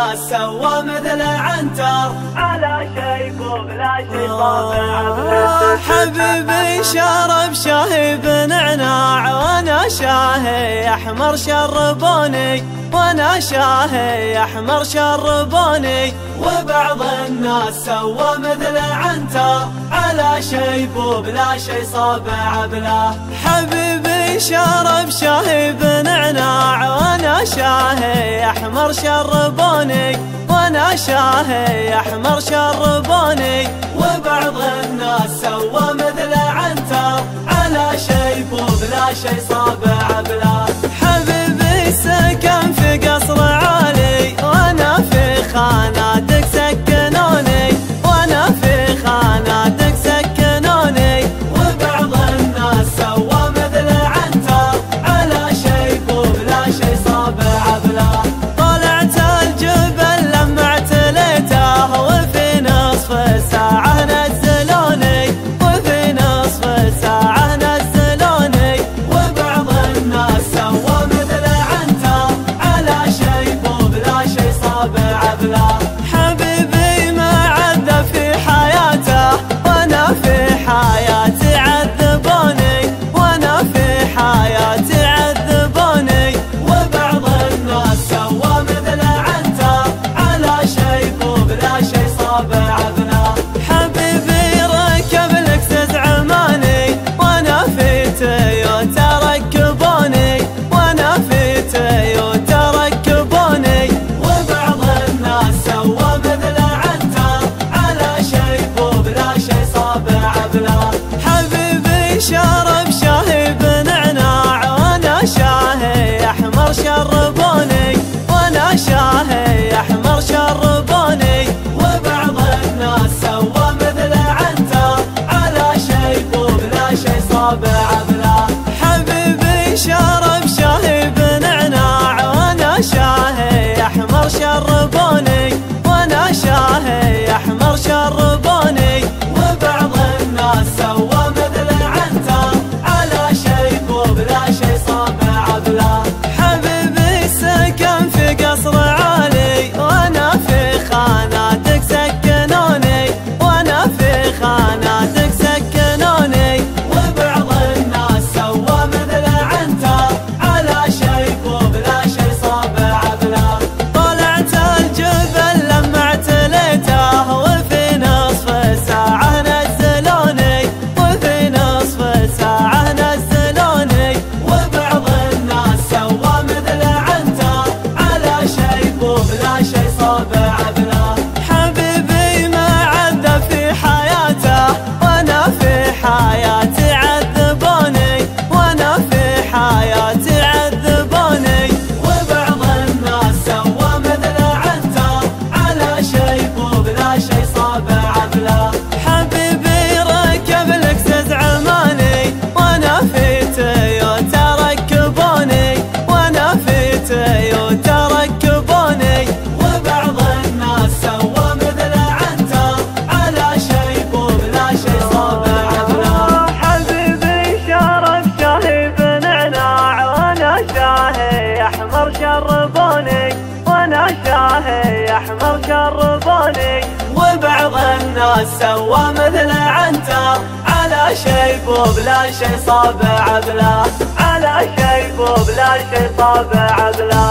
الناس سوى مثل عنتر على شيب وبلا شي طابع بلا. حبيبي شرب شاهي بنعناع وانا شاهي احمر شربوني، وانا شاهي احمر شربوني. وبعض الناس سوى مثل عنتر على شيب وبلا شي صابع بلا. حبيبي شرب شاهي بنعناع وانا شاهي احمر شربوني، وانا شاهي احمر شربوني. وبعض الناس سوى مثل عنتر على شيب وبلا شي صابع بلا. حبيبي سكن في قصر عالي وانا في خاناتك سكنوني، وانا في خاناتك سكنوني. وبعض الناس سوى مثل عنتر على شيب وبلا شي صابع بلا. طلعت الجبل لما اعتليته وفي نصف ساعة نزلوني، وفي نصف ساعة نزلوني. وبعض الناس سوى مثل عنتر على شيب وبلا شي صابع بلا. حبيبي ما عذب في حياته وانا في حياتي عذبوني، وانا في حياتي عذبوني. وبعض الناس سوى مثل عنتر على شيب وبلا شي صابع بلا. حبيبي ركب لكسس عماني وانا في تويوتا ركبوني، وانا في تويوتا ركبوني. وبعض الناس سوى مثل عنتر على شيب وبلا شي صابع بلا. حبيبي شرب شاهي بنعناع وانا شاهي احمر شربوني، وانا شاهي احمر شربوني. وبعض الناس سوى مثل عنتر على شيب وبلا شي صابع بلا. حبيبي شرب شاهي بنعناع وانا شاهي احمر شربوني، وانا شاهي احمر شربوني. وبعض الناس سوى مثل عنتر على شيب وبلا شي صابع بلا. حبيبي سكن في قصر عالي وانا في خاناتك سكنوني، وانا في خاناتك سكنوني. وبعض الناس سوى مثل عنتر على شيب وبلا شي صابع بلا. طلعت الجبل لما اعتليته وفي نصف ساعة نزلوني، وفي نصف ساعة نزلوني. وبعض الناس سوى مثل عنتر على شيب وبلا شي صابع بلا. حبيبي ما عذب في حياته وانا في حياتي عذبوني، وانا في حياتي عذبوني. وبعض الناس سوى مثل عنتر على شيب وبلا شي صابع بلا. حبيبي ركب لكسس عماني وانا في تويوتا ركبوني، وانا في تويوتا ركبوني. وبعض الناس سوى مثل عنتر على شيب وبلا شي صابع بلا. حبيبي شرب شاهي بنعناع وانا شاهي احمر شربوني، وانا شاهي احمر شربوني. وبعض الناس سوى مثل عنتر على شيب وبلا شي صابع بلا، على شيب وبلا شي صابع بلا.